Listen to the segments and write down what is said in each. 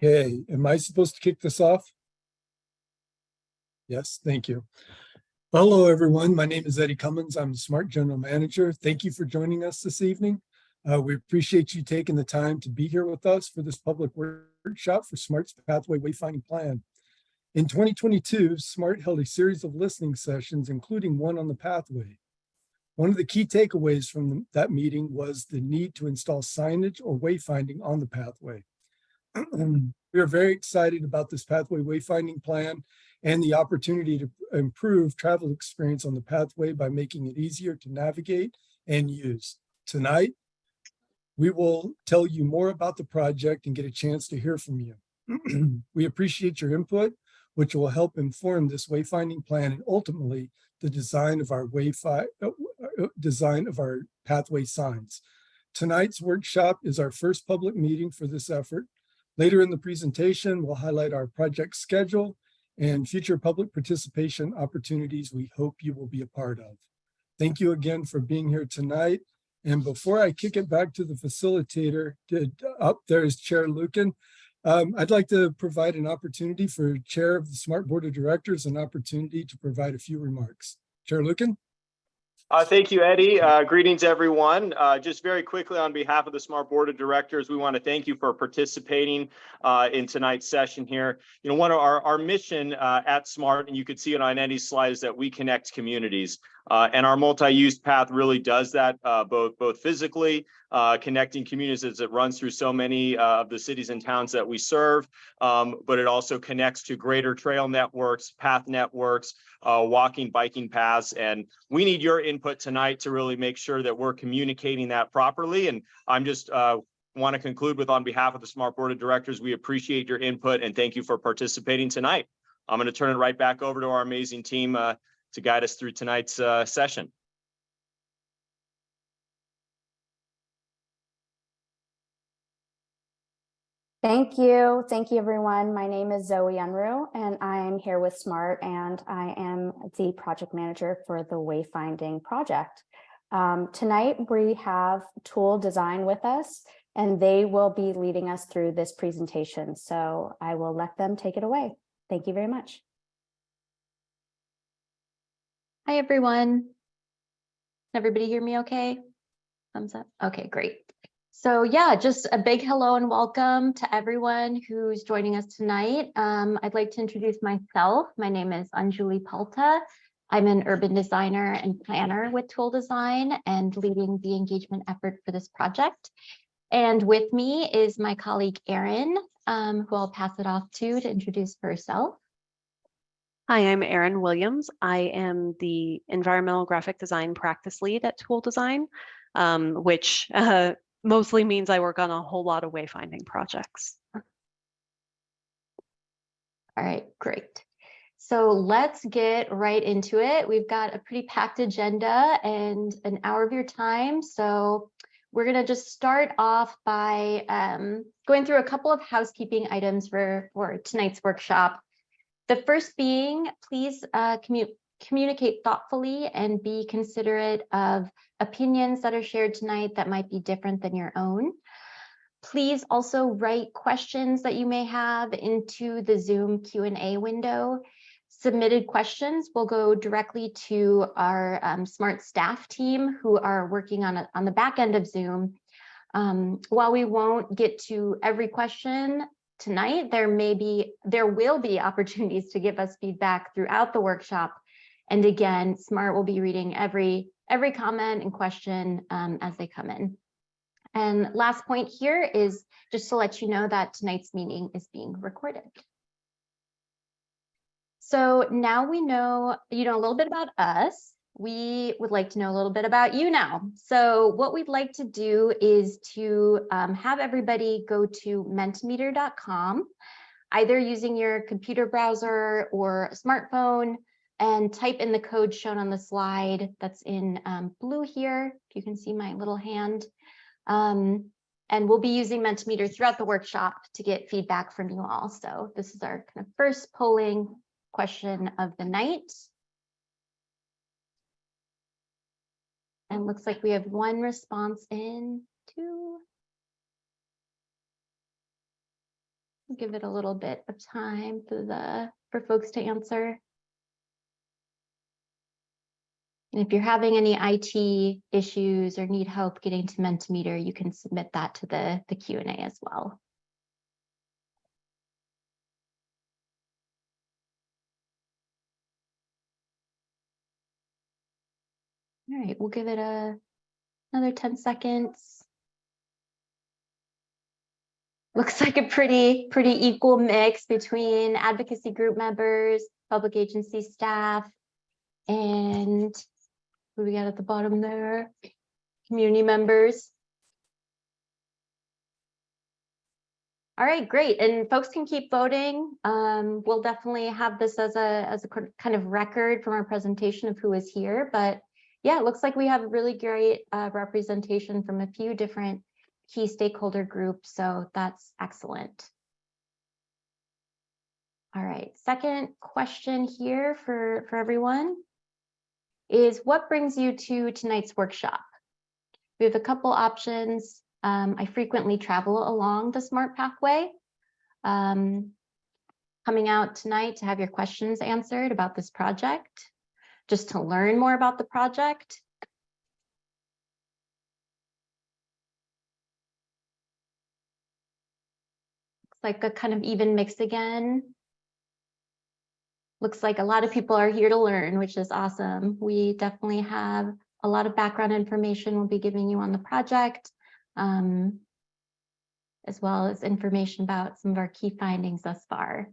Okay, am I supposed to kick this off? Yes, thank you. Hello, everyone. My name is Eddie Cummins. I'm the Smart General Manager. Thank you for joining us this evening. We appreciate you taking the time to be here with us for this public workshop for Smart's Pathway Wayfinding Plan. In 2022, Smart held a series of listening sessions, including one on the pathway. One of the key takeaways from that meeting was the need to install signage or wayfinding on the pathway. We are very excited about this Pathway Wayfinding Plan and the opportunity to improve travel experience on the pathway by making it easier to navigate and use. Tonight, we will tell you more about the project and get a chance to hear from you. We appreciate your input, which will help inform this wayfinding plan and ultimately the design of our pathway signs. Tonight's workshop is our first public meeting for this effort. Later in the presentation, we'll highlight our project schedule and future public participation opportunities we hope you will be a part of. Thank you again for being here tonight. And before I kick it back to the facilitator, up there is Chair Lucan. I'd like to provide an opportunity for Chair of the Smart Board of Directors, an opportunity to provide a few remarks. Chair Lucan? Thank you, Eddie. Greetings, everyone. Just very quickly, on behalf of the Smart Board of Directors, we want to thank you for participating in tonight's session here. You know, one of our mission at Smart, and you could see it on Eddie's slide, is that we connect communities. And our multi-use path really does that, both physically, connecting communities as it runs through so many of the cities and towns that we serve, but it also connects to greater trail networks, path networks, walking, biking paths. And we need your input tonight to really make sure that we're communicating that properly. And I'm just want to conclude with, on behalf of the Smart Board of Directors, we appreciate your input and thank you for participating tonight. I'm going to turn it right back over to our amazing team to guide us through tonight's session. Thank you. Thank you, everyone. My name is Zoe Unruh, and I am here with Smart, and I am the project manager for the Wayfinding project. Tonight, we have Tool Design with us, and they will be leading us through this presentation. So I will let them take it away. Thank you very much. Hi, everyone. Can everybody hear me okay? Thumbs up. Okay, great. So yeah, just a big hello and welcome to everyone who's joining us tonight. I'd like to introduce myself. My name is Anjuli Palta. I'm an urban designer and planner with Tool Design and leading the engagement effort for this project. And with me is my colleague, Erin, who I'll pass it off to introduce herself. Hi, I'm Erin Williams. I am the environmental graphic design practice lead at Tool Design, which mostly means I work on a whole lot of wayfinding projects. All right, great. So let's get right into it. We've got a pretty packed agenda and an hour of your time. So we're going to just start off by going through a couple of housekeeping items for tonight's workshop. The first being, please communicate thoughtfully and be considerate of opinions that are shared tonight that might be different than your own. Please also write questions that you may have into the Zoom Q&A window. Submitted questions will go directly to our Smart staff team who are working on the back end of Zoom. While we won't get to every question tonight, there will be opportunities to give us feedback throughout the workshop. And again, Smart will be reading every comment and question as they come in. And last point here is just to let you know that tonight's meeting is being recorded. So now we know, a little bit about us. We would like to know a little bit about you now. So what we'd like to do is to have everybody go to mentimeter.com, either using your computer browser or a smartphone, and type in the code shown on the slide that's in blue here, if you can see my little hand. And we'll be using Mentimeter throughout the workshop to get feedback from you all. So this is our kind of first polling question of the night. And looks like we have one response in, two. We'll give it a little bit of time for folks to answer. And if you're having any IT issues or need help getting to Mentimeter, you can submit that to the Q&A as well. All right, we'll give it another 10 seconds. Looks like a pretty equal mix between advocacy group members, public agency staff, and who we got at the bottom there, community members. All right, great. And folks can keep voting. We'll definitely have this as a kind of record from our presentation of who is here. But yeah, it looks like we have a really great representation from a few different key stakeholder groups. So that's excellent. All right, second question here for everyone is, what brings you to tonight's workshop? We have a couple options. I frequently travel along the SMART pathway. Coming out tonight to have your questions answered about this project, just to learn more about the project. Looks like a kind of even mix again. Looks like a lot of people are here to learn, which is awesome. We definitely have a lot of background information we'll be giving you on the project, as well as information about some of our key findings thus far.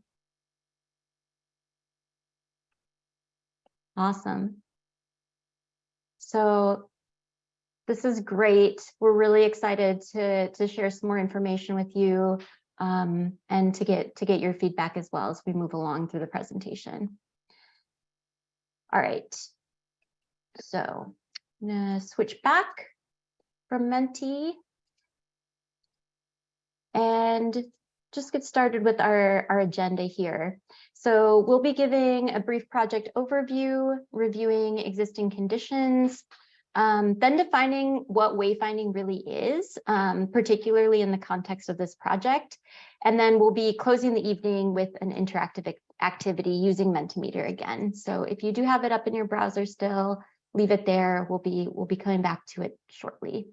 Awesome. So this is great. We're really excited to share some more information with you, and to get your feedback as well as we move along through the presentation. All right. So I'm gonna switch back from Menti and just get started with our agenda here. So we'll be giving a brief project overview, reviewing existing conditions, then defining what wayfinding really is, particularly in the context of this project. And then we'll be closing the evening with an interactive activity using Mentimeter again. So if you do have it up in your browser still, leave it there. We'll be coming back to it shortly.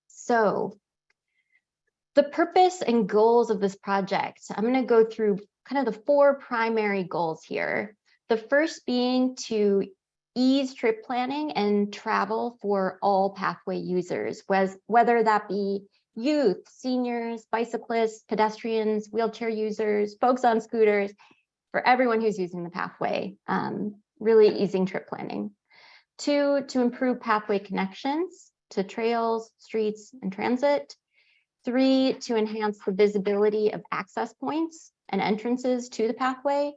So the purpose and goals of this project, I'm going to go through kind of the 4 primary goals here. The first being to ease trip planning and travel for all pathway users, whether that be youth, seniors, bicyclists, pedestrians, wheelchair users, folks on scooters, for everyone who's using the pathway, really easing trip planning. 2, to improve pathway connections to trails, streets, and transit. 3, to enhance the visibility of access points and entrances to the pathway.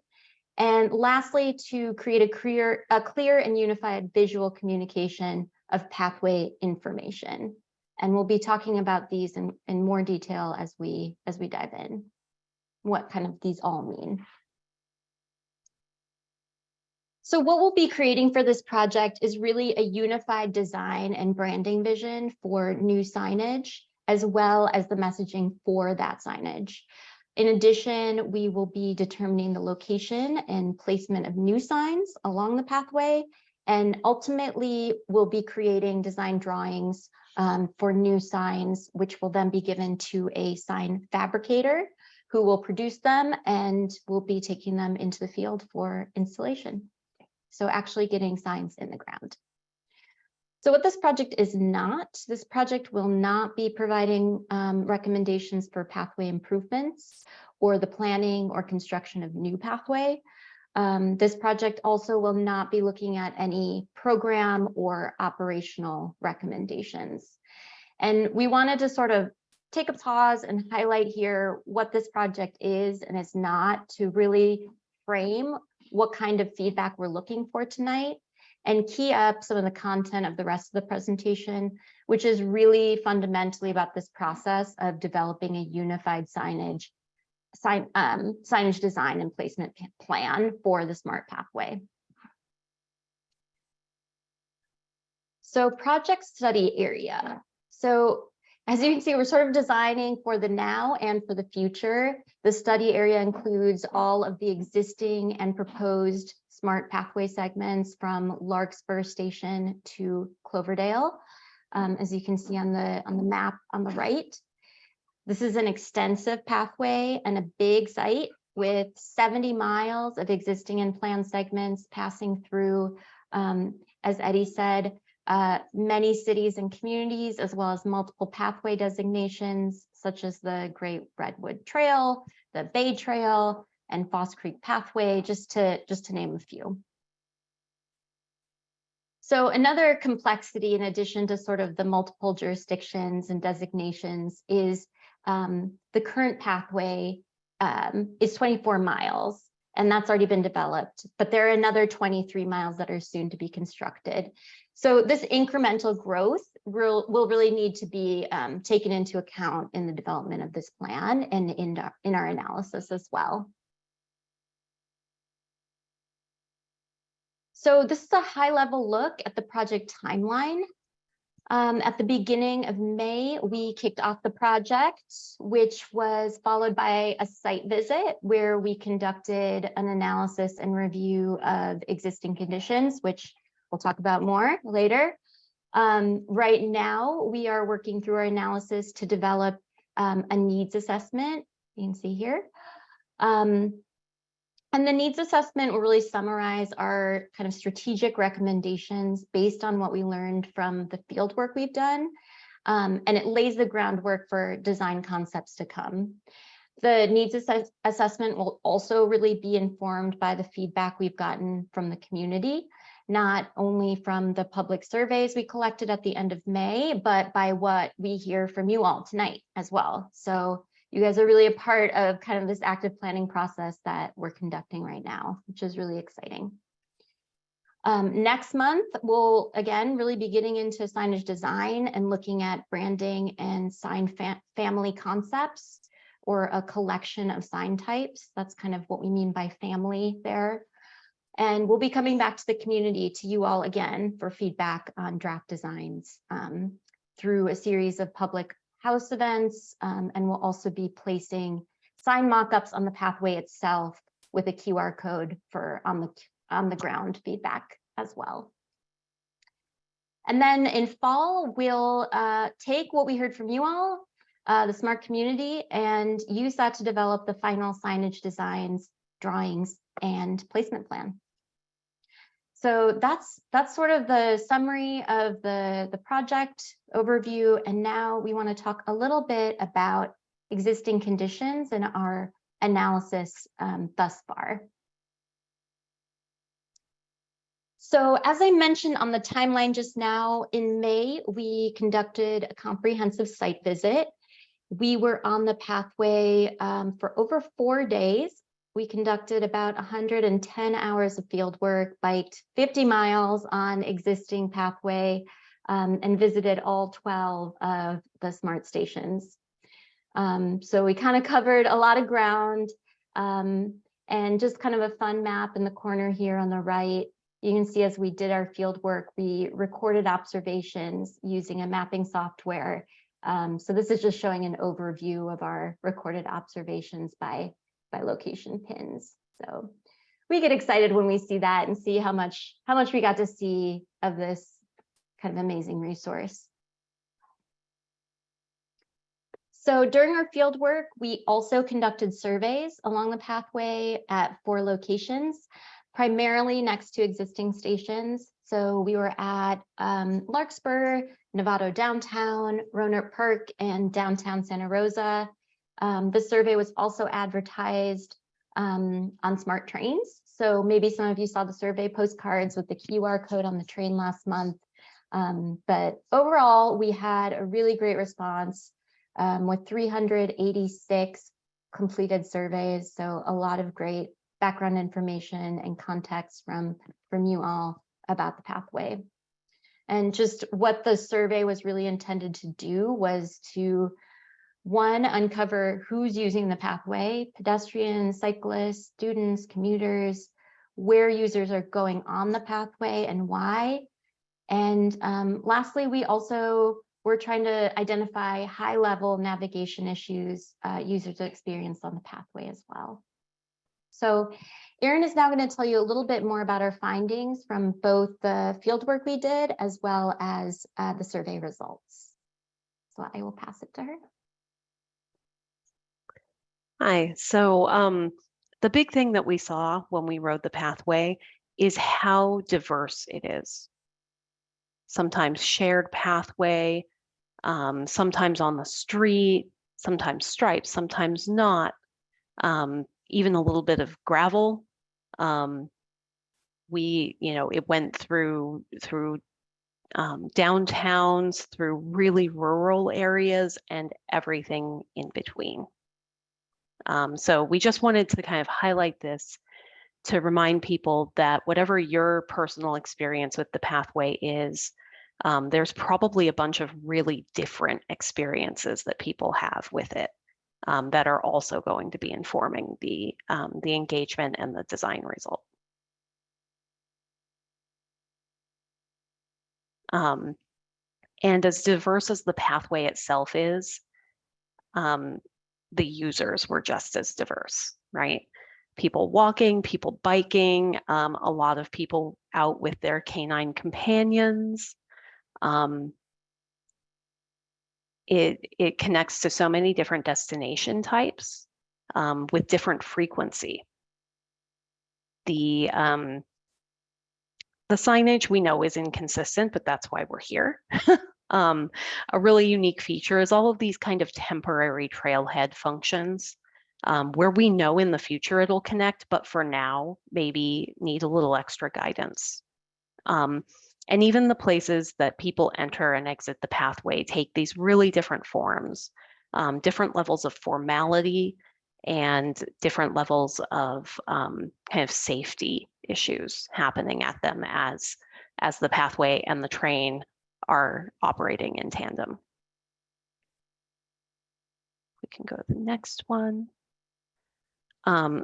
And lastly, to create a clear and unified visual communication of pathway information. And we'll be talking about these in more detail as we dive in, what kind of these all mean. So what we'll be creating for this project is really a unified design and branding vision for new signage, as well as the messaging for that signage. In addition, we will be determining the location and placement of new signs along the pathway, and ultimately we'll be creating design drawings for new signs, which will then be given to a sign fabricator who will produce them, and we'll be taking them into the field for installation. So actually getting signs in the ground. So what this project is not, this project will not be providing recommendations for pathway improvements or the planning or construction of new pathway. This project also will not be looking at any program or operational recommendations. And we wanted to sort of take a pause and highlight here what this project is and is not, to really frame what kind of feedback we're looking for tonight, and key up some of the content of the rest of the presentation, which is really fundamentally about this process of developing a unified signage design and placement plan for the SMART pathway. So project study area. So As you can see, we're sort of designing for the now and for the future. The study area includes all of the existing and proposed smart pathway segments from Larkspur Station to Cloverdale, as you can see on the map on the right. This is an extensive pathway and a big site with 70 miles of existing and planned segments passing through, as Eddie said, many cities and communities, as well as multiple pathway designations, such as the Great Redwood Trail, the Bay Trail, and Foss Creek Pathway, just to name a few. So another complexity, in addition to sort of the multiple jurisdictions and designations, is the current pathway is 24 miles, and that's already been developed, but there are another 23 miles that are soon to be constructed. So this incremental growth will really need to be taken into account in the development of this plan and in our analysis as well. So this is a high-level look at the project timeline. At the beginning of May, we kicked off the project, which was followed by a site visit where we conducted an analysis and review of existing conditions, which we'll talk about more later. Right now, we are working through our analysis to develop a needs assessment. You can see here. And the needs assessment will really summarize our kind of strategic recommendations based on what we learned from the field work we've done. And it lays the groundwork for design concepts to come. The needs assessment will also really be informed by the feedback we've gotten from the community, not only from the public surveys we collected at the end of May, but by what we hear from you all tonight as well. So you guys are really a part of kind of this active planning process that we're conducting right now, which is really exciting. Next month, we'll again really be getting into signage design and looking at branding and sign family concepts, or a collection of sign types. That's kind of what we mean by family there. And we'll be coming back to the community, to you all again, for feedback on draft designs through a series of public house events, and we'll also be placing sign mock-ups on the pathway itself with a QR code for on the ground feedback as well. And then in fall, we'll take what we heard from you all, the smart community, and use that to develop the final signage designs, drawings, and placement plan. So that's sort of the summary of the project overview. And now we want to talk a little bit about existing conditions and our analysis thus far. So as I mentioned on the timeline just now, in May, we conducted a comprehensive site visit. We were on the pathway for over 4 days. We conducted about 110 hours of field work, biked 50 miles on existing pathway, and visited all 12 of the smart stations. So we kind of covered a lot of ground, and just kind of a fun map in the corner here on the right. You can see as we did our field work, we recorded observations using a mapping software. So this is just showing an overview of our recorded observations by location pins. So we get excited when we see that and see how much we got to see of this kind of amazing resource. So during our field work, we also conducted surveys along the pathway at 4 locations, primarily next to existing stations. So we were at Larkspur, Novato Downtown, Rohnert Park, and downtown Santa Rosa. The survey was also advertised on smart trains. So maybe some of you saw the survey postcards with the QR code on the train last month. But overall, we had a really great response with 386 completed surveys. So a lot of great background information and context from you all about the pathway. And just what the survey was really intended to do was to, one, uncover who's using the pathway: pedestrians, cyclists, students, commuters, where users are going on the pathway and why. And lastly, we also we're trying to identify high-level navigation issues users experience on the pathway as well. So Erin is now going to tell you a little bit more about our findings from both the fieldwork we did as well as the survey results. So I will pass it to her. Hi. So the big thing that we saw when we rode the pathway is how diverse it is. Sometimes shared pathway, sometimes on the street, sometimes stripes, sometimes not, even a little bit of gravel. It went through downtowns, through really rural areas, and everything in between. So we just wanted to kind of highlight this to remind people that whatever your personal experience with the pathway is, there's probably a bunch of really different experiences that people have with it that are also going to be informing the engagement and the design result. And as diverse as the pathway itself is, the users were just as diverse, right? People walking, people biking, a lot of people out with their canine companions. It connects to so many different destination types with different frequency. The signage we know is inconsistent, but that's why we're here. A really unique feature is all of these kind of temporary trailhead functions where we know in the future it'll connect, but for now, maybe need a little extra guidance. And even the places that people enter and exit the pathway take these really different forms, different levels of formality and different levels of kind of safety issues happening at them as the pathway and the train are operating in tandem. We can go to the next one.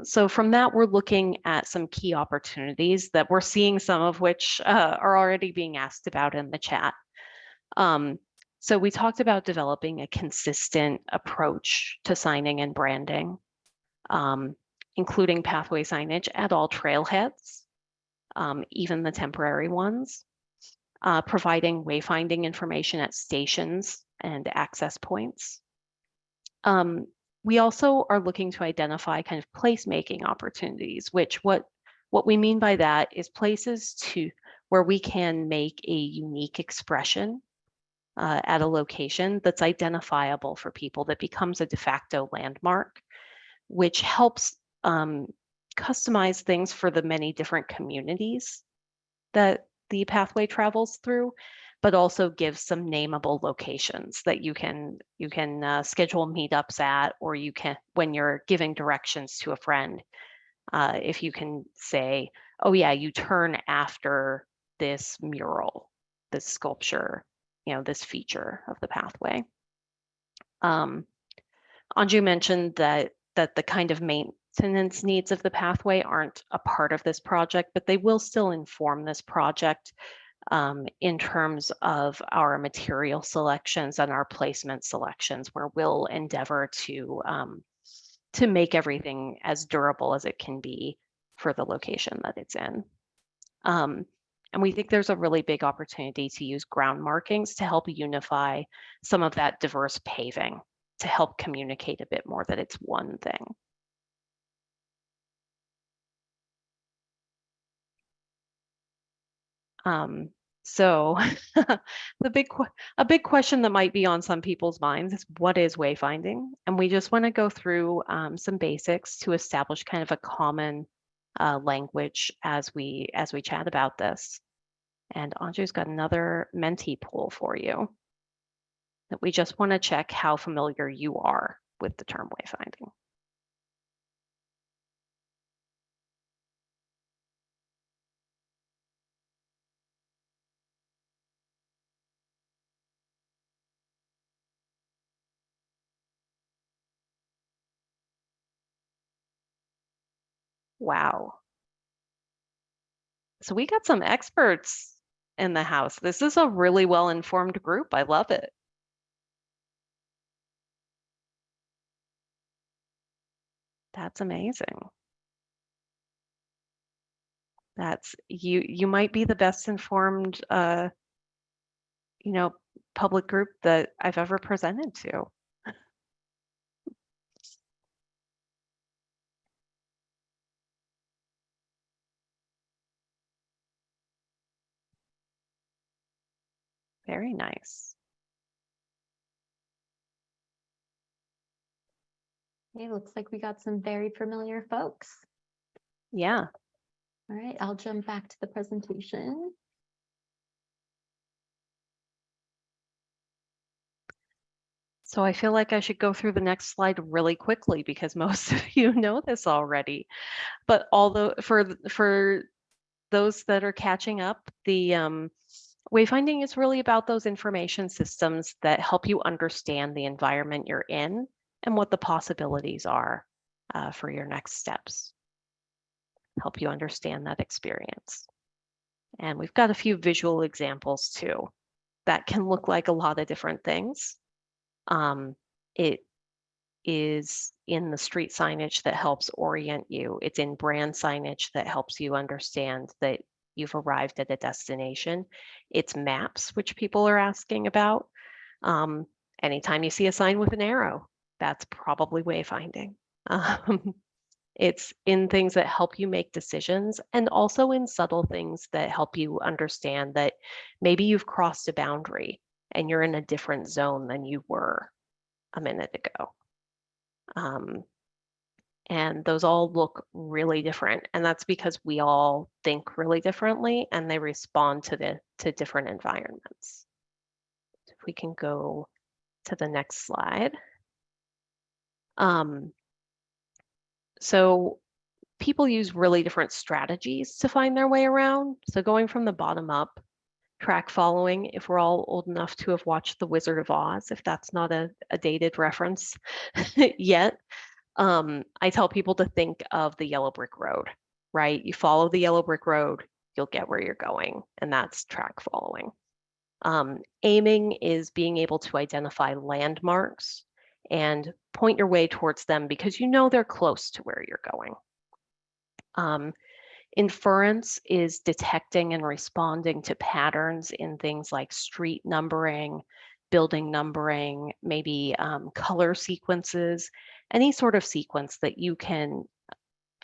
So from that, we're looking at some key opportunities that we're seeing, some of which are already being asked about in the chat. So we talked about developing a consistent approach to signing and branding, including pathway signage at all trailheads, even the temporary ones, providing wayfinding information at stations and access points. We also are looking to identify kind of placemaking opportunities, which what we mean by that is places where we can make a unique expression at a location that's identifiable for people, that becomes a de facto landmark, which helps customize things for the many different communities that the pathway travels through, but also gives some nameable locations that you can schedule meetups at, or you can, when you're giving directions to a friend, if you can say, oh yeah, you turn after this mural, this sculpture, this feature of the pathway. Anju mentioned that the kind of maintenance needs of the pathway aren't a part of this project, but they will still inform this project in terms of our material selections and our placement selections, where we'll endeavor to make everything as durable as it can be for the location that it's in. And we think there's a really big opportunity to use ground markings to help unify some of that diverse paving, to help communicate a bit more that it's one thing. So a big question that might be on some people's minds is, what is wayfinding? And we just want to go through some basics to establish kind of a common language as we chat about this. And Anju's got another Menti poll for you that we just want to check how familiar you are with the term wayfinding. Wow. So we got some experts in the house. This is a really well-informed group. I love it. That's amazing. That's you might be the best informed public group that I've ever presented to. Very nice. It looks like we got some very familiar folks. Yeah. All right, I'll jump back to the presentation. So I feel like I should go through the next slide really quickly because most of you know this already. But although for those that are catching up, the wayfinding is really about those information systems that help you understand the environment you're in and what the possibilities are for your next steps. Help you understand that experience. And we've got a few visual examples too that can look like a lot of different things. It is in the street signage that helps orient you. It's in brand signage that helps you understand that you've arrived at a destination. It's maps, which people are asking about. Anytime you see a sign with an arrow, that's probably wayfinding. It's in things that help you make decisions and also in subtle things that help you understand that maybe you've crossed a boundary and you're in a different zone than you were a minute ago. And those all look really different. And that's because we all think really differently and they respond to different environments. If we can go to the next slide. So people use really different strategies to find their way around. So going from the bottom up, track following, if we're all old enough to have watched The Wizard of Oz, if that's not a dated reference yet, I tell people to think of the yellow brick road, right? You follow the yellow brick road, you'll get where you're going, and that's track following. Aiming is being able to identify landmarks and point your way towards them because you know they're close to where you're going. Inference is detecting and responding to patterns in things like street numbering, building numbering, maybe color sequences, any sort of sequence that you can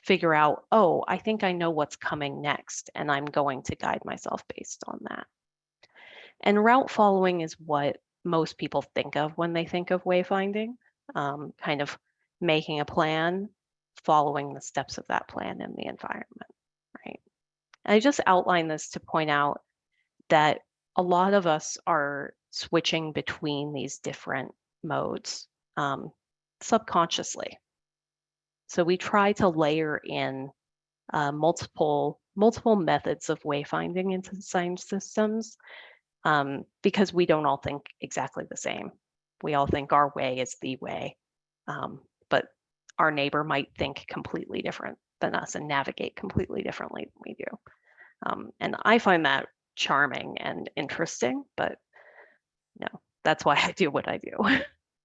figure out, oh, I think I know what's coming next, and I'm going to guide myself based on that. And route following is what most people think of when they think of wayfinding, kind of making a plan, following the steps of that plan in the environment, right? And I just outlined this to point out that a lot of us are switching between these different modes subconsciously. So we try to layer in multiple methods of wayfinding into the sign systems because we don't all think exactly the same. We all think our way is the way, but our neighbor might think completely different than us and navigate completely differently than we do. And I find that charming and interesting, but that's why I do what I do.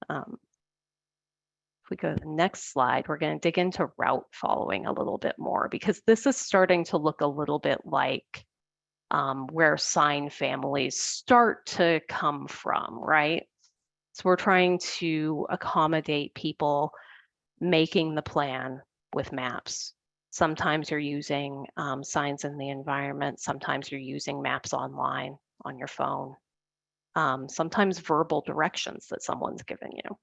If we go to the next slide, we're going to dig into route following a little bit more because this is starting to look a little bit like where sign families start to come from, right? So we're trying to accommodate people making the plan with maps. Sometimes you're using signs in the environment. Sometimes you're using maps online on your phone. Sometimes verbal directions that someone's given you.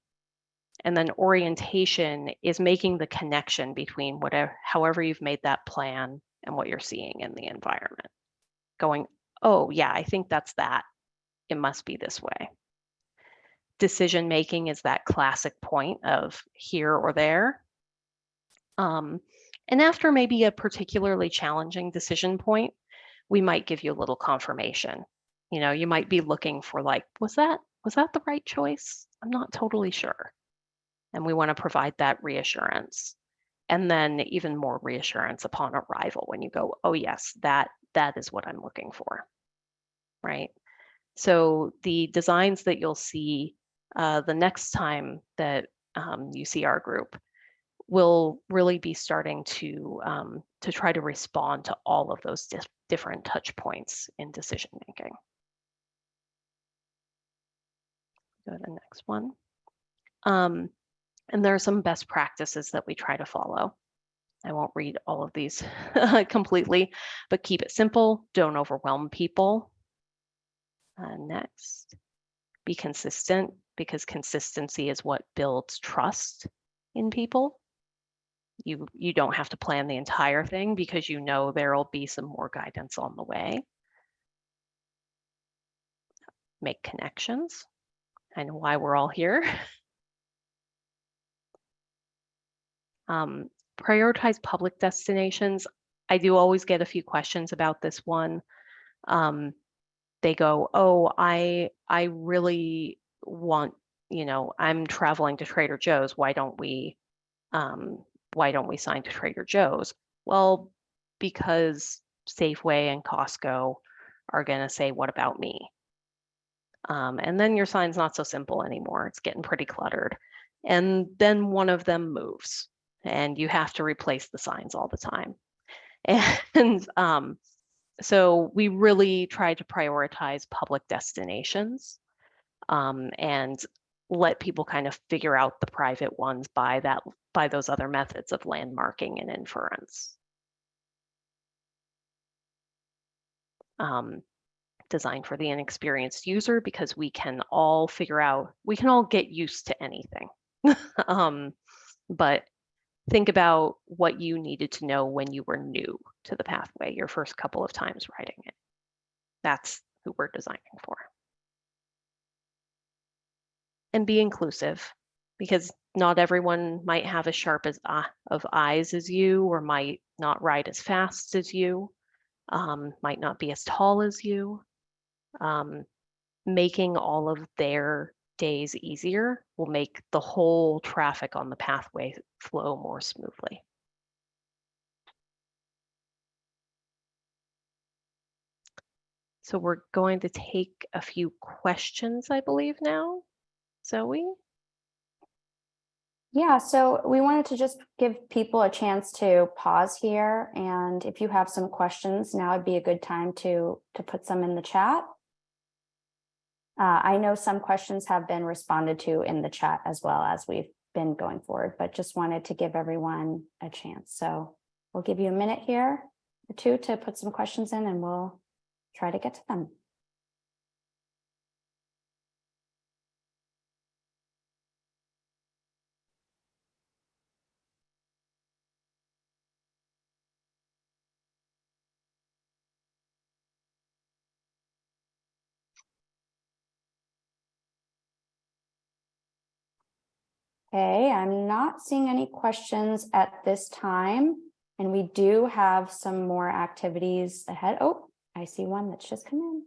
And then orientation is making the connection between however you've made that plan and what you're seeing in the environment. Going, oh yeah, I think that's that. It must be this way. Decision making is that classic point of here or there. And after maybe a particularly challenging decision point, we might give you a little confirmation. You might be looking for like, was that the right choice? I'm not totally sure. And we want to provide that reassurance. And then even more reassurance upon arrival when you go, oh yes, that is what I'm looking for, right? So the designs that you'll see the next time that you see our group we'll really be starting to try to respond to all of those different touch points in decision making. Go to the next one. And there are some best practices that we try to follow. I won't read all of these completely, but keep it simple. Don't overwhelm people. Next, be consistent, because consistency is what builds trust in people. You don't have to plan the entire thing because you know there'll be some more guidance on the way. Make connections. I know why we're all here. Prioritize public destinations. I do always get a few questions about this one. They go, oh, I really want, I'm traveling to Trader Joe's. Why don't we sign to Trader Joe's? Well, because Safeway and Costco are going to say, what about me? And then your sign's not so simple anymore. It's getting pretty cluttered. And then one of them moves and you have to replace the signs all the time. And so we really try to prioritize public destinations and let people kind of figure out the private ones by those other methods of landmarking and inference. Designed for the inexperienced user, because we can all get used to anything. But think about what you needed to know when you were new to the pathway, your first couple of times writing it. That's who we're designing for. And be inclusive, because not everyone might have as sharp of eyes as you, or might not ride as fast as you, might not be as tall as you. Making all of their days easier will make the whole traffic on the pathway flow more smoothly. So we're going to take a few questions, I believe now. Zoe? Yeah, so we wanted to just give people a chance to pause here. And if you have some questions, now would be a good time to put some in the chat. I know some questions have been responded to in the chat as well as we've been going forward, but just wanted to give everyone a chance. So we'll give you a minute here or two to put some questions in and we'll try to get to them. Okay, I'm not seeing any questions at this time, and we do have some more activities ahead. Oh, I see one that's just come in.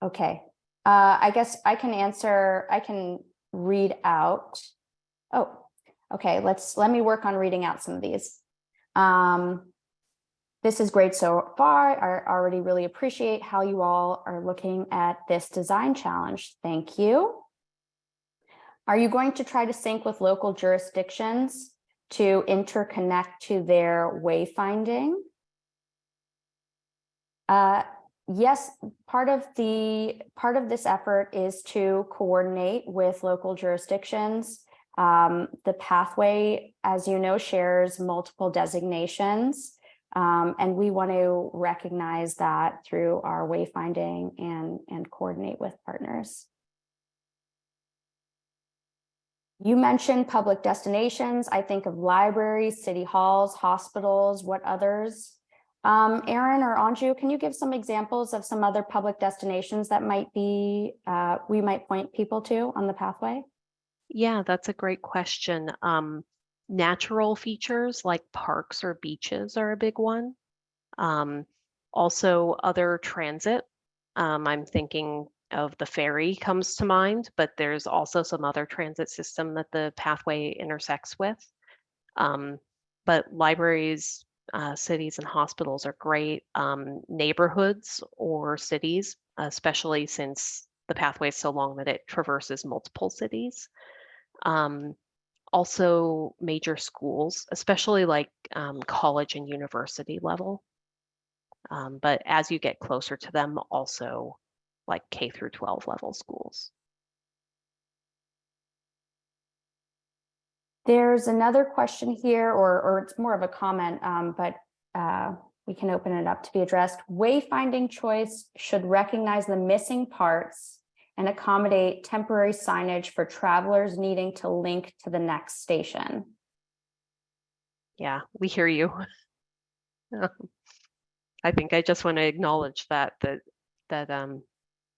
Okay, I guess I can answer, I can read out. Oh, okay, let me work on reading out some of these. This is great so far. I already really appreciate how you all are looking at this design challenge. Thank you. Are you going to try to sync with local jurisdictions to interconnect to their wayfinding? Yes, part of this effort is to coordinate with local jurisdictions. The pathway, as you know, shares multiple designations. And we want to recognize that through our wayfinding and coordinate with partners. You mentioned public destinations. I think of libraries, city halls, hospitals, what others? Aaron or Anju, can you give some examples of some other public destinations that might be, we might point people to on the pathway? Yeah, that's a great question. Natural features like parks or beaches are a big one. Also other transit. I'm thinking of the ferry comes to mind, but there's also some other transit system that the pathway intersects with. But libraries, cities and hospitals are great. Neighborhoods or cities, especially since the pathway is so long that it traverses multiple cities. Also major schools, especially like college and university level. But as you get closer to them, also like K through 12 level schools. There's another question here, or it's more of a comment, but we can open it up to be addressed. Wayfinding choice should recognize the missing parts and accommodate temporary signage for travelers needing to link to the next station. Yeah, we hear you. I think I just want to acknowledge that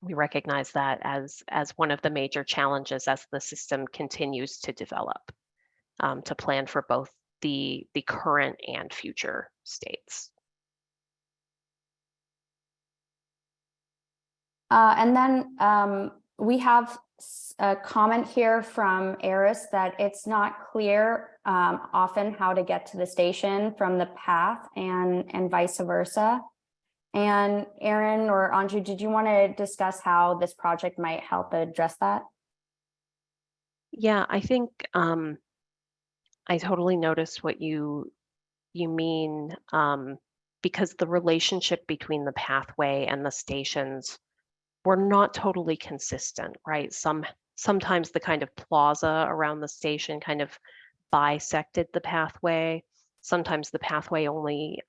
we recognize that as one of the major challenges as the system continues to develop, to plan for both the current and future states. And then we have a comment here from Eris that it's not clear often how to get to the station from the path and vice versa. And Aaron or Anju, did you want to discuss how this project might help address that? Yeah, I think I totally noticed what you mean, because the relationship between the pathway and the stations were not totally consistent, right? Sometimes the kind of plaza around the station kind of bisected the pathway. Sometimes the pathway only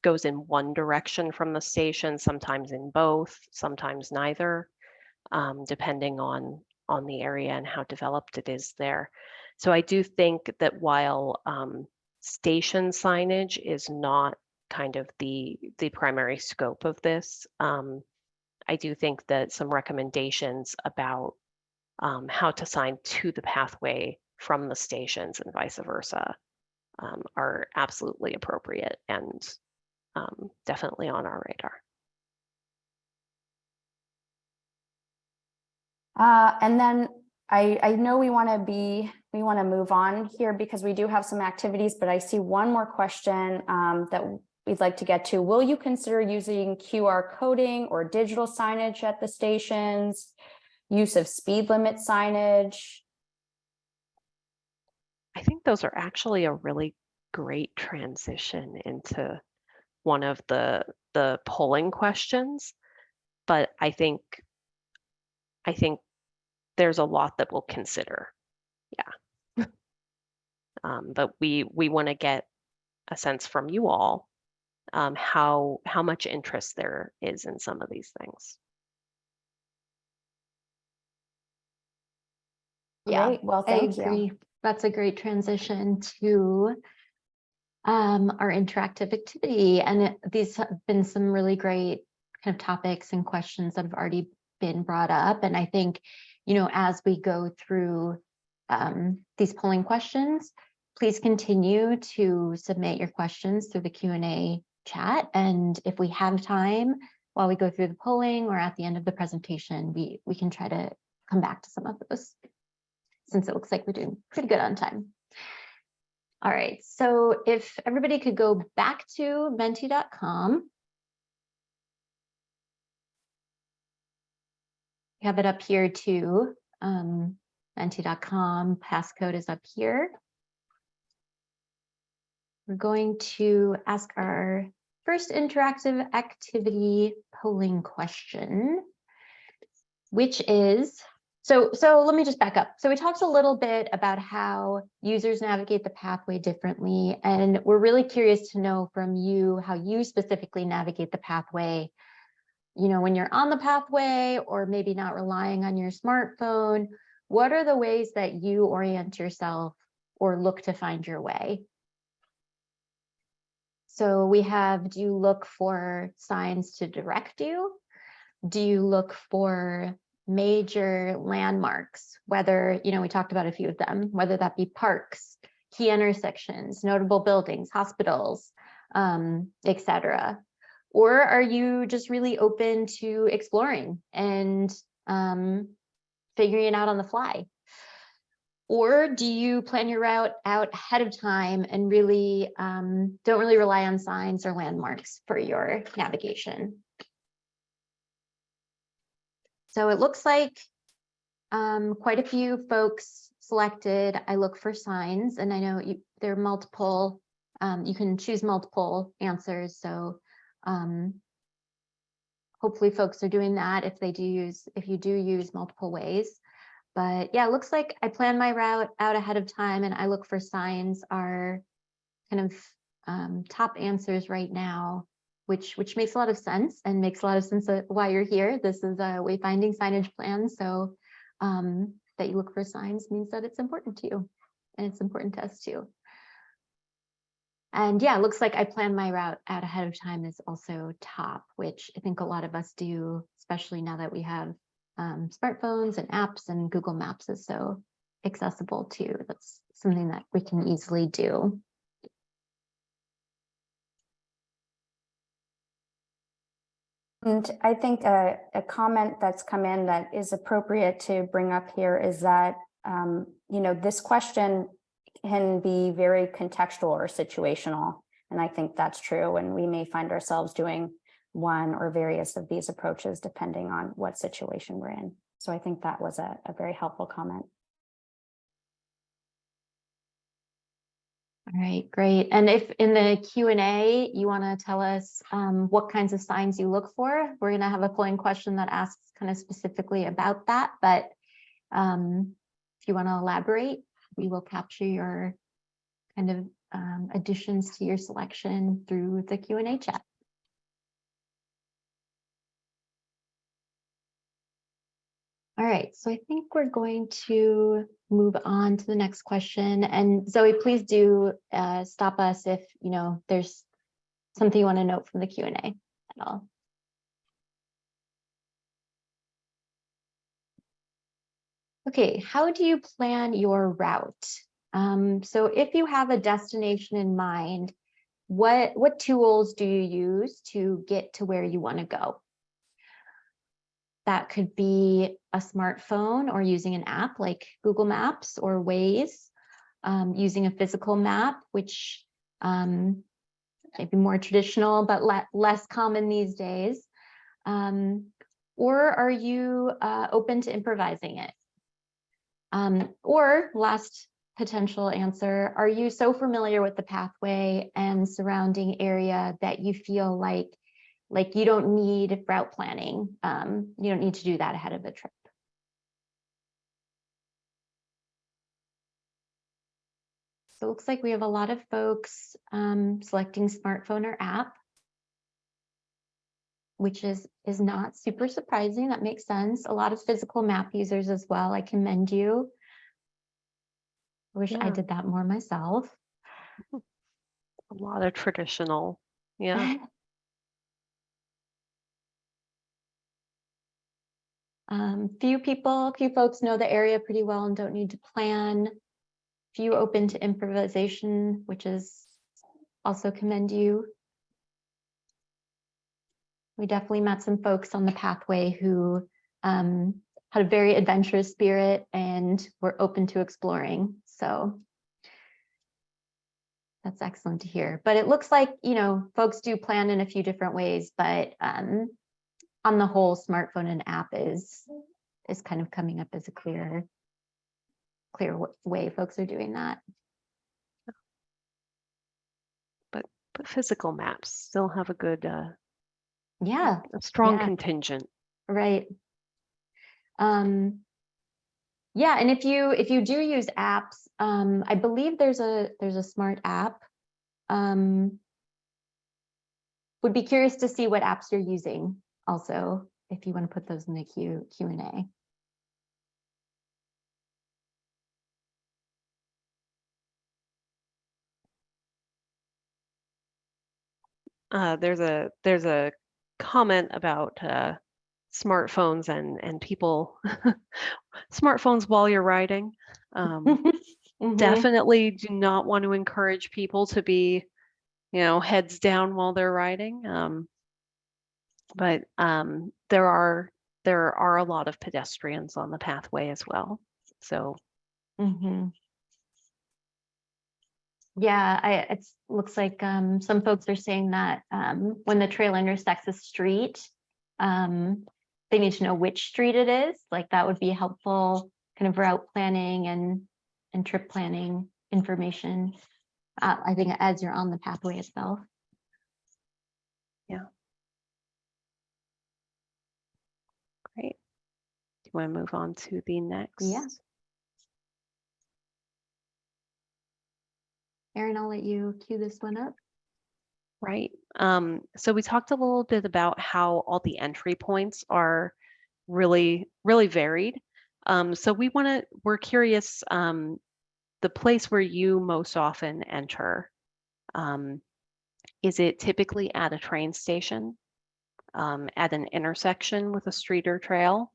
goes in one direction from the station, sometimes in both, sometimes neither, depending on the area and how developed it is there. So I do think that while station signage is not kind of the primary scope of this, I do think that some recommendations about how to sign to the pathway from the stations and vice versa are absolutely appropriate and definitely on our radar. And then I know we want to move on here because we do have some activities, but I see one more question that we'd like to get to. Will you consider using QR coding or digital signage at the stations? Use of speed limit signage? I think those are actually a really great transition into one of the polling questions, but I think there's a lot that we'll consider. Yeah. But we want to get a sense from you all how much interest there is in some of these things. Yeah, great. Well, thank you. That's a great transition to our interactive activity. And these have been some really great kind of topics and questions that have already been brought up. And I think, you know, as we go through these polling questions, please continue to submit your questions through the Q&A chat. And if we have time while we go through the polling or at the end of the presentation, we can try to come back to some of those, since it looks like we're doing pretty good on time. All right, so if everybody could go back to menti.com. We have it up here too. Menti.com, passcode is up here. We're going to ask our first interactive activity polling question, which is, so let me just back up. So we talked a little bit about how users navigate the pathway differently, and we're really curious to know from you how you specifically navigate the pathway. You know, when you're on the pathway or maybe not relying on your smartphone, what are the ways that you orient yourself or look to find your way? So we have, do you look for signs to direct you? Do you look for major landmarks, whether, you know, we talked about a few of them, whether that be parks, key intersections, notable buildings, hospitals, etc. Or are you just really open to exploring and figuring it out on the fly? Or do you plan your route out ahead of time and really don't really rely on signs or landmarks for your navigation? So it looks like quite a few folks selected I look for signs, and I know there are multiple, you can choose multiple answers. So hopefully folks are doing that if you do use multiple ways. But yeah, it looks like I plan my route out ahead of time and I look for signs are kind of top answers right now, which makes a lot of sense and makes a lot of sense why you're here. This is a wayfinding signage plan. So that you look for signs means that it's important to you and it's important to us too. And yeah, it looks like I plan my route out ahead of time is also top, which I think a lot of us do, especially now that we have smartphones and apps, and Google Maps is so accessible too. That's something that we can easily do. And I think a comment that's come in that is appropriate to bring up here is that, this question can be very contextual or situational. And I think that's true. And we may find ourselves doing one or various of these approaches depending on what situation we're in. So I think that was a very helpful comment. All right, great. And if in the Q&A you want to tell us what kinds of signs you look for, we're going to have a polling question that asks kind of specifically about that. But if you want to elaborate, we will capture your kind of additions to your selection through the Q&A chat. All right, so I think we're going to move on to the next question. And Zoe, please do stop us if there's something you want to note from the Q&A at all. Okay, how do you plan your route? So if you have a destination in mind, what tools do you use to get to where you want to go? That could be a smartphone or using an app like Google Maps or Waze, using a physical map, which might be more traditional, but less common these days. Or are you open to improvising it? Or last potential answer, are you so familiar with the pathway and surrounding area that you feel like you don't need route planning? You don't need to do that ahead of the trip. So it looks like we have a lot of folks selecting smartphone or app, which is not super surprising. That makes sense. A lot of physical map users as well. I commend you. I wish I did that more myself. A lot of traditional, yeah. Few folks know the area pretty well and don't need to plan. Few open to improvisation, which is also commend you. We definitely met some folks on the pathway who had a very adventurous spirit and were open to exploring. So that's excellent to hear. But it looks like, folks do plan in a few different ways, but on the whole, smartphone and app is kind of coming up as a clear way folks are doing that. But physical maps still have a good, a strong contingent. Right. Yeah, and if you do use apps, I believe there's a smart app. Would be curious to see what apps you're using also, if you want to put those in the Q&A. There's a comment about smartphones and people smartphones while you're riding. Definitely do not want to encourage people to be, heads down while they're riding. But there are a lot of pedestrians on the pathway as well. So Mhm. Yeah, it looks like some folks are saying that when the trail intersects a street, they need to know which street it is. Like that would be helpful kind of route planning and trip planning information. I think as you're on the pathway itself. Great. Do you want to move on to the next? Yeah. Erin, I'll let you cue this one up. Right. So we talked a little bit about how all the entry points are really varied. So we're curious, the place where you most often enter, is it typically at a train station, at an intersection with a street or trail,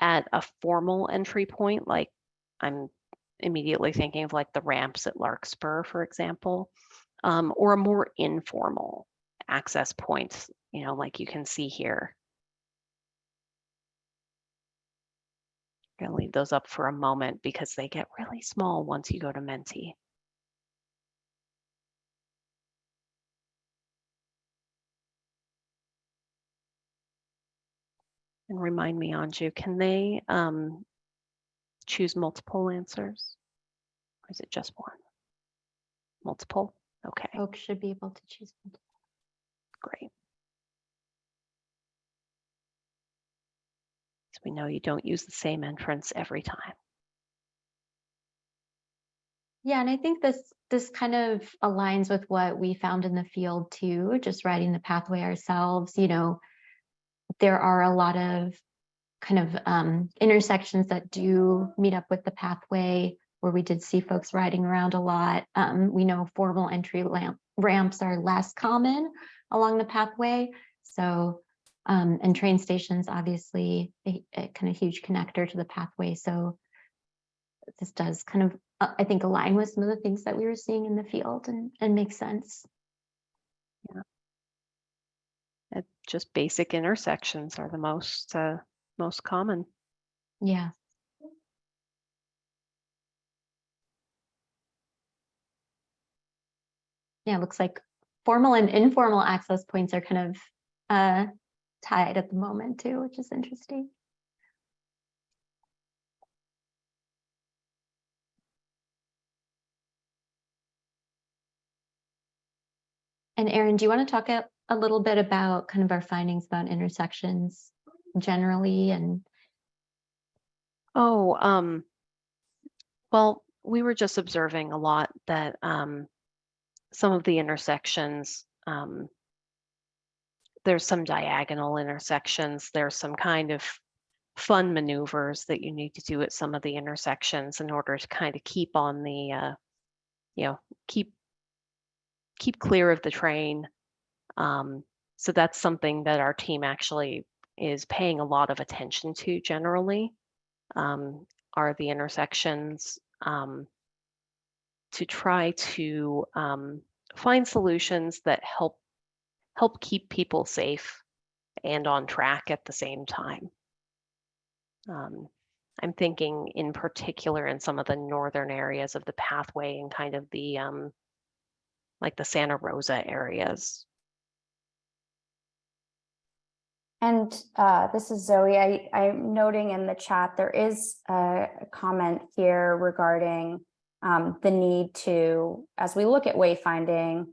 at a formal entry point, like I'm immediately thinking of like the ramps at Larkspur, for example, or a more informal access point, like you can see here. I'm gonna leave those up for a moment because they get really small once you go to Menti. And remind me, Anju, can they choose multiple answers? Or is it just one? Multiple? Okay, Folks should be able to choose. great. So we know you don't use the same entrance every time. Yeah, and I think this kind of aligns with what we found in the field too, just riding the pathway ourselves. There are a lot of kind of intersections that do meet up with the pathway where we did see folks riding around a lot. We know formal entry ramps are less common along the pathway. So, and train stations, obviously a kind of huge connector to the pathway. So this does kind of, I think, align with some of the things that we were seeing in the field and makes sense. Yeah. Just basic intersections are the most common. Yeah. Yeah, it looks like formal and informal access points are kind of tied at the moment too, which is interesting. And Erin, do you want to talk a little bit about kind of our findings about intersections generally? And Oh, well, we were just observing a lot that some of the intersections, there's some diagonal intersections, there's some kind of fun maneuvers that you need to do at some of the intersections in order to kind of keep on the, keep clear of the train. So that's something that our team actually is paying a lot of attention to generally, are the intersections, to try to find solutions that help keep people safe and on track at the same time. I'm thinking in particular in some of the northern areas of the pathway and kind of the like the Santa Rosa areas. And this is Zoe. I'm noting in the chat, there is a comment here regarding the need to, as we look at wayfinding,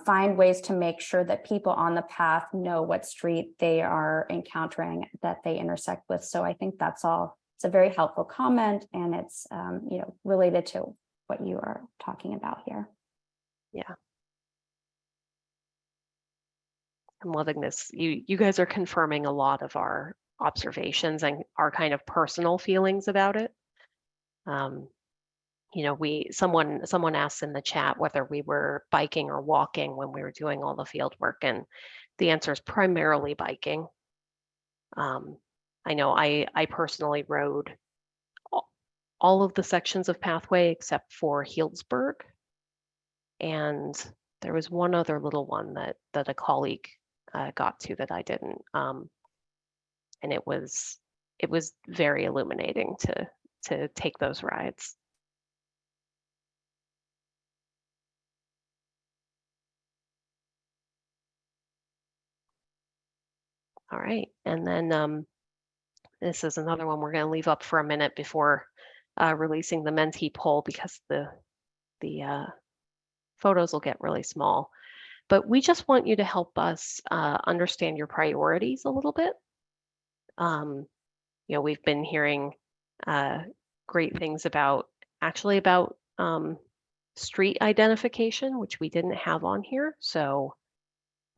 find ways to make sure that people on the path know what street they are encountering that they intersect with. So I think that's all. It's a very helpful comment, and it's related to what you are talking about here. Yeah. I'm loving this. You guys are confirming a lot of our observations and our kind of personal feelings about it. Someone asked in the chat whether we were biking or walking when we were doing all the field work, and the answer is primarily biking. I know I personally rode all of the sections of pathway except for Healdsburg, and there was one other little one that a colleague got to that I didn't, and it was very illuminating to take those rides. All right, and then this is another one we're going to leave up for a minute before releasing the Mentee poll, because the photos will get really small. But we just want you to help us understand your priorities a little bit. You know, we've been hearing great things about street identification, which we didn't have on here. So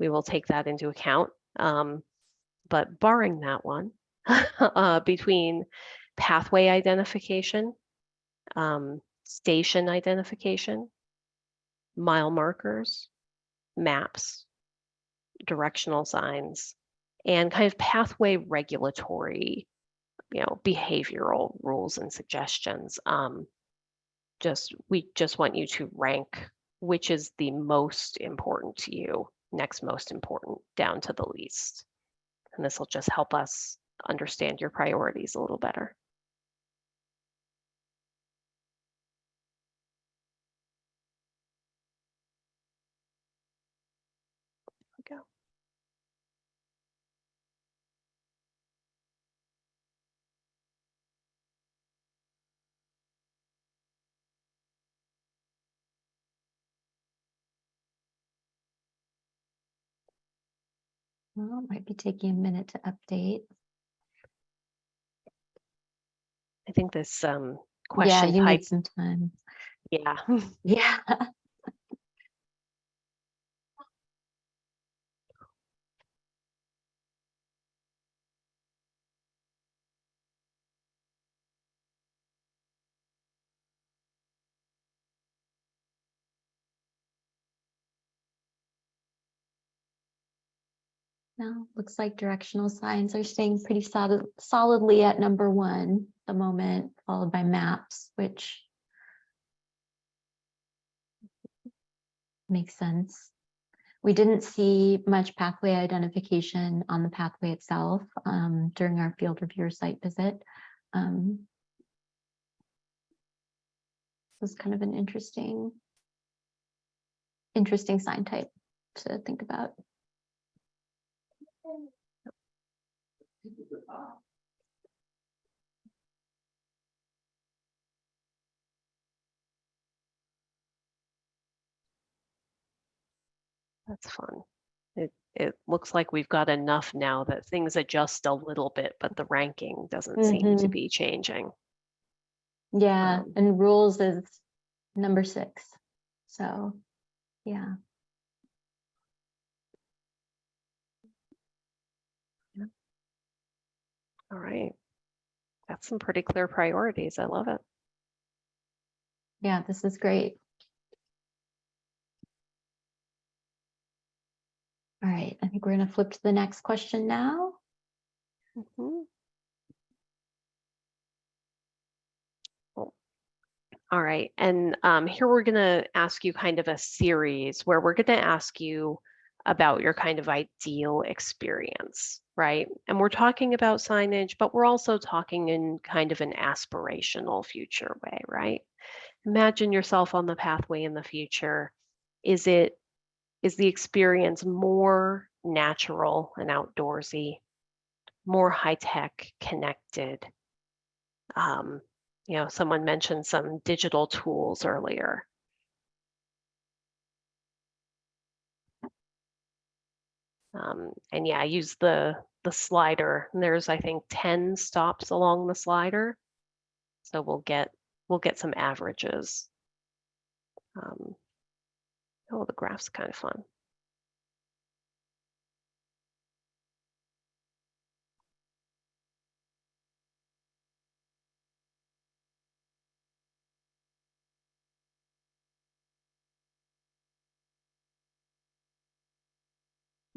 we will take that into account. But barring that one, between pathway identification, station identification, mile markers, maps, directional signs, and kind of pathway regulatory, you know, behavioral rules and suggestions. We just want you to rank which is the most important to you, next most important, down to the least. And this will just help us understand your priorities a little better. There we go. Well, it might be taking a minute to update. I think this Yeah, question you type, need some time. yeah. Yeah. No, looks like directional signs are staying pretty solidly at #1 at the moment, followed by maps, which makes sense. We didn't see much pathway identification on the pathway itself during our field reviewer site visit. This was kind of an interesting sign type to think about. That's fun. It looks like we've got enough now that things adjust a little bit, but the ranking doesn't seem to be changing. Yeah, and rules is #6. So, yeah. All right. That's some pretty clear priorities. I love it. Yeah, this is great. All right, I think we're going to flip to the next question now. Mhm. All right, and here we're going to ask you kind of a series where we're going to ask you about your kind of ideal experience, right? And we're talking about signage, but we're also talking in kind of an aspirational future way, right? Imagine yourself on the pathway in the future. Is the experience more natural and outdoorsy, more high-tech, connected? You know, someone mentioned some digital tools earlier. And yeah, I use the slider. And there's, I think, 10 stops along the slider. So we'll get some averages. Oh, the graph's kind of fun.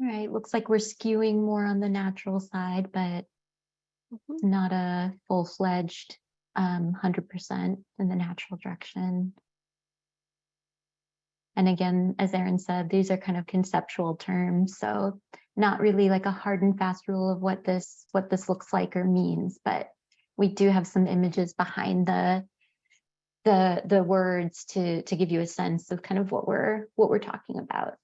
All right, looks like we're skewing more on the natural side, but not a full-fledged 100% in the natural direction. And again, as Erin said, these are kind of conceptual terms, so not really like a hard and fast rule of what this looks like or means, but we do have some images behind the words to give you a sense of kind of what we're talking about.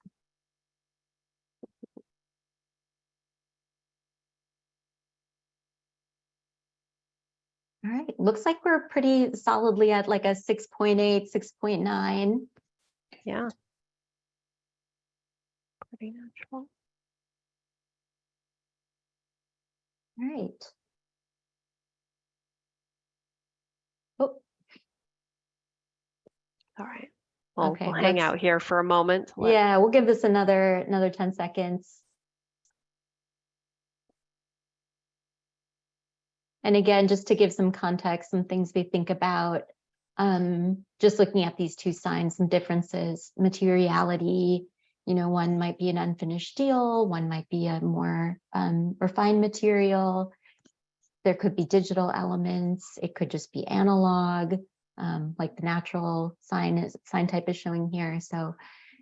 All right, looks like we're pretty solidly at like a 6.8, 6.9. Yeah. Pretty natural. All right. Oh, All right. Well, okay, we'll hang out here for a moment. Yeah, we'll give this another 10 seconds. And again, just to give some context, some things they think about, just looking at these two signs, some differences, materiality, you know, one might be an unfinished steel, one might be a more refined material. There could be digital elements. It could just be analog, like the natural sign type is showing here. So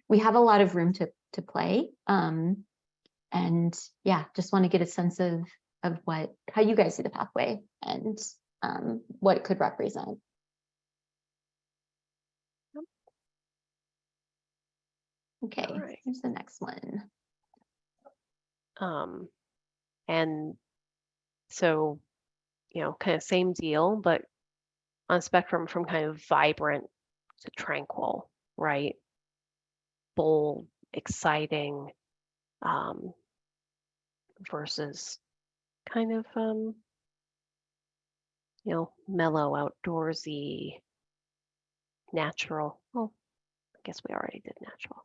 we have a lot of room to play. And yeah, just want to get a sense of how you guys see the pathway and what it could represent. Okay, right. here's the next one. And so, you know, kind of same deal, but on a spectrum from kind of vibrant to tranquil, right? Bold, exciting, versus kind of, you know, mellow, outdoorsy, natural. Well, I guess we already did natural.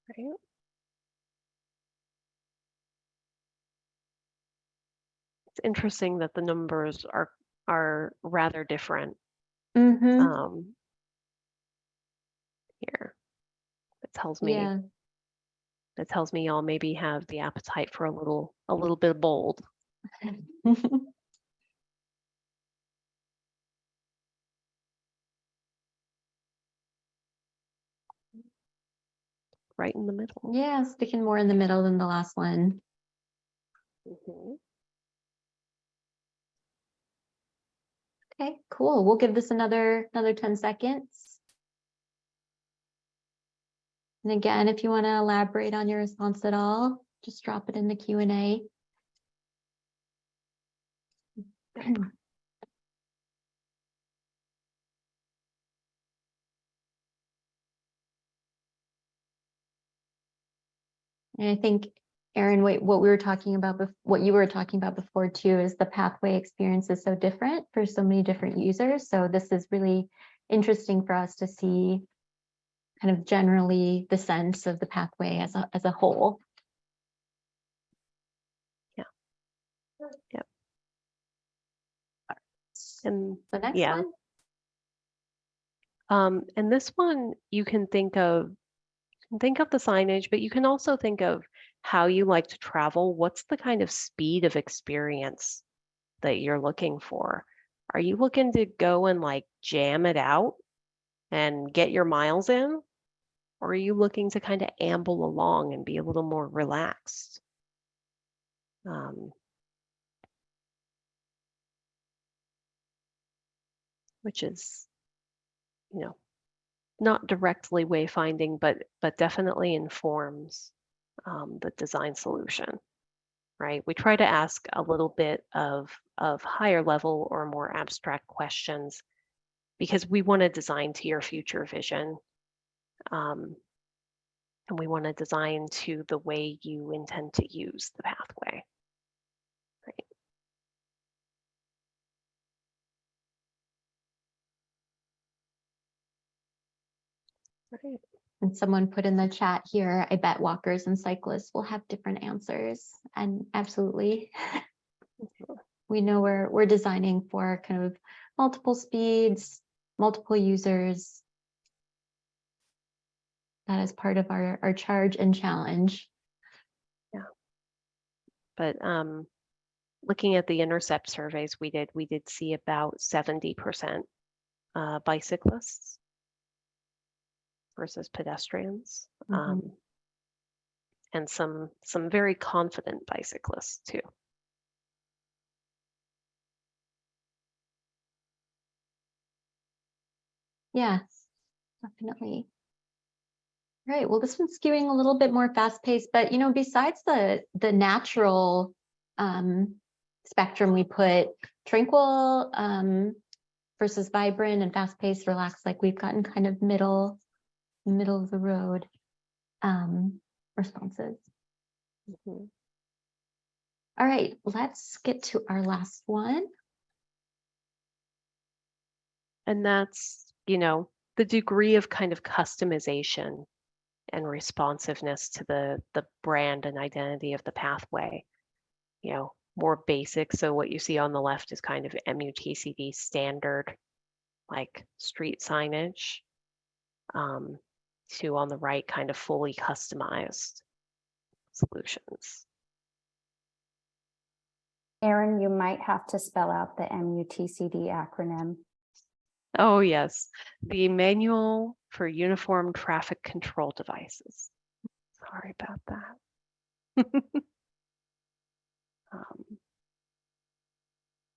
Right. It's interesting that the numbers are rather different. Mm-hmm. Here. It tells me Yeah. That tells me y'all maybe have the appetite for a little bit of bold. Right in the middle. Yeah, sticking more in the middle than the last one. Mm-hmm. Okay, cool. We'll give this another 10 seconds. And again, if you want to elaborate on your response at all, just drop it in the Q&A. And I think, Erin, what we were talking about, what you were talking about before too, is the pathway experience is so different for so many different users. So this is really interesting for us to see kind of generally the sense of the pathway as a whole. Yeah. Yep. And The next yeah. one. And this one you can think of the signage, but you can also think of how you like to travel. What's the kind of speed of experience that you're looking for? Are you looking to go and like jam it out and get your miles in? Or are you looking to kind of amble along and be a little more relaxed? Which is, you know, not directly wayfinding, but definitely informs the design solution, right? We try to ask a little bit of higher level or more abstract questions because we want to design to your future vision. And we want to design to the way you intend to use the pathway. Right. Right. And someone put in the chat here, I bet walkers and cyclists will have different answers. And absolutely. We know we're designing for kind of multiple speeds, multiple users. That is part of our charge and challenge. Yeah. But looking at the intercept surveys we did see about 70% bicyclists versus pedestrians. Mm-hmm. and some very confident bicyclists too. Yeah, definitely. Right. Well, this one's skewing a little bit more fast-paced, but besides the natural spectrum, we put tranquil versus vibrant and fast-paced, relaxed. Like we've gotten kind of middle of the road responses. Mhm. All right, let's get to our last one. And that's, the degree of kind of customization and responsiveness to the brand and identity of the pathway. More basic. So what you see on the left is kind of MUTCD standard, like street signage, to on the right, kind of fully customized solutions. Erin, you might have to spell out the MUTCD acronym. Oh yes, the Manual for Uniform Traffic Control Devices. Sorry about that.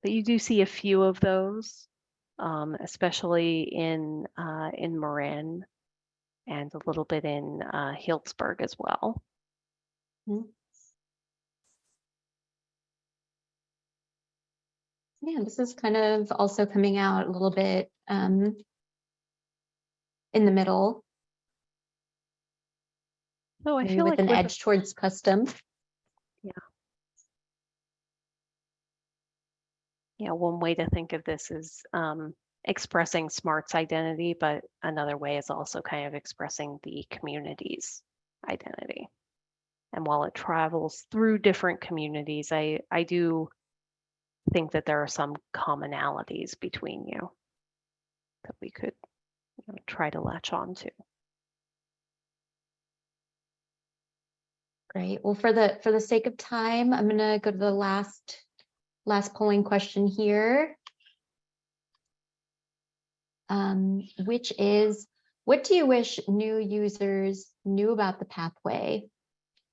But you do see a few of those, especially in Marin and a little bit in Healdsburg as well. Yeah, this is kind of also coming out a little bit in the middle. Oh, I Maybe feel with like an edge towards custom. Yeah, one way to think of this is expressing Smart's identity, but another way is also kind of expressing the community's identity. And while it travels through different communities, I do think that there are some commonalities between you that we could try to latch on to. Great. Well, for the sake of time, I'm gonna go to the last polling question here, which is, what do you wish new users knew about the pathway?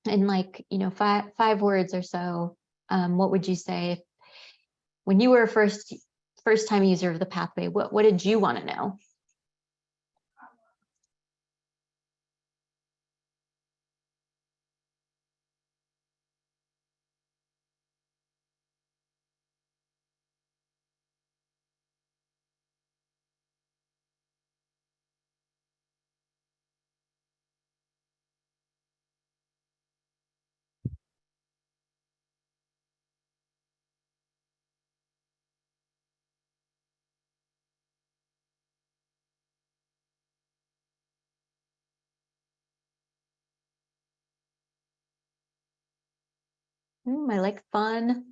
In five words or so, what would you say when you were a first time user of the pathway? What did you want to know? I like fun.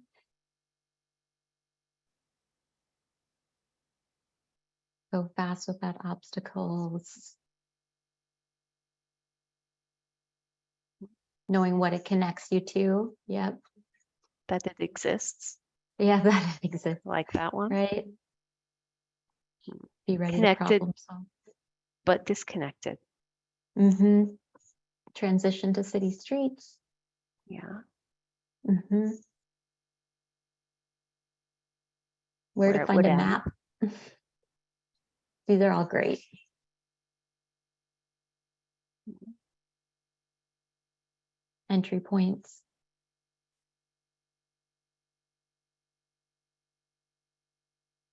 Go fast without obstacles. Knowing what it connects you to. Yep. That it exists. Yeah, that exists. Like that one. Right. Be ready Connected, to problem solve. but disconnected. Mm-hmm. Transition to city streets. Yeah. Mm-hmm. Where to it find would a end. map. These are all great. Entry points.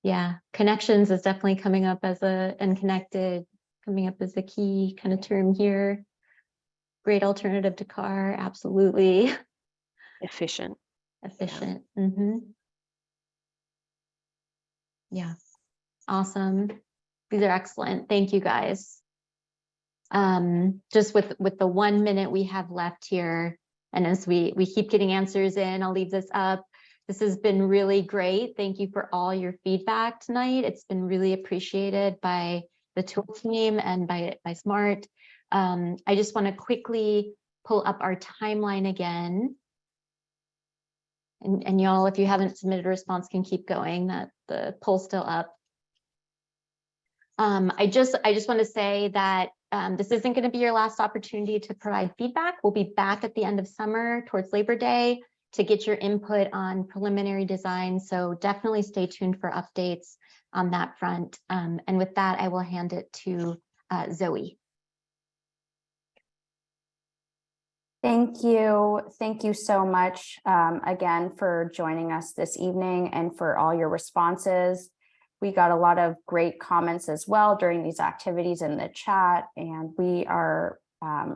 Yeah, connections is definitely coming up as and connected, coming up as a key kind of term here. Great alternative to car, absolutely. Efficient. Efficient. Yeah. Mm-hmm. Yeah, awesome. These are excellent. Thank you guys. Just with the 1 minute we have left here, and as we keep getting answers in, I'll leave this up. This has been really great. Thank you for all your feedback tonight. It's been really appreciated by the tool team and by Smart. I just want to quickly pull up our timeline again. And y'all, if you haven't submitted a response, can keep going. That the poll's still up. I just want to say that This isn't going to be your last opportunity to provide feedback. We'll be back at the end of summer towards Labor Day to get your input on preliminary design. So definitely stay tuned for updates on that front. And with that, I will hand it to Zoe. Thank you. Thank you so much again for joining us this evening and for all your responses. We got a lot of great comments as well during these activities in the chat, and we are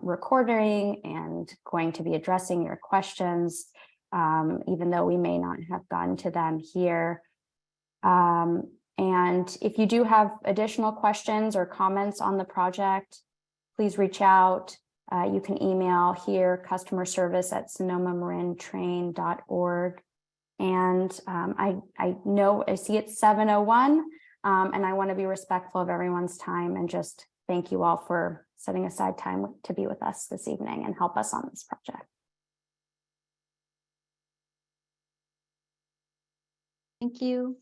recording and going to be addressing your questions, even though we may not have gotten to them here. And if you do have additional questions or comments on the project, please reach out. You can email here customerservice@sonoma-marin-train.org. And I know I see it's 7:01, and I want to be respectful of everyone's time and just thank you all for setting aside time to be with us this evening and help us on this project. Thank you.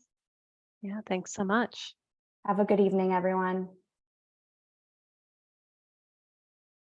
Yeah, thanks so much. Have a good evening, everyone.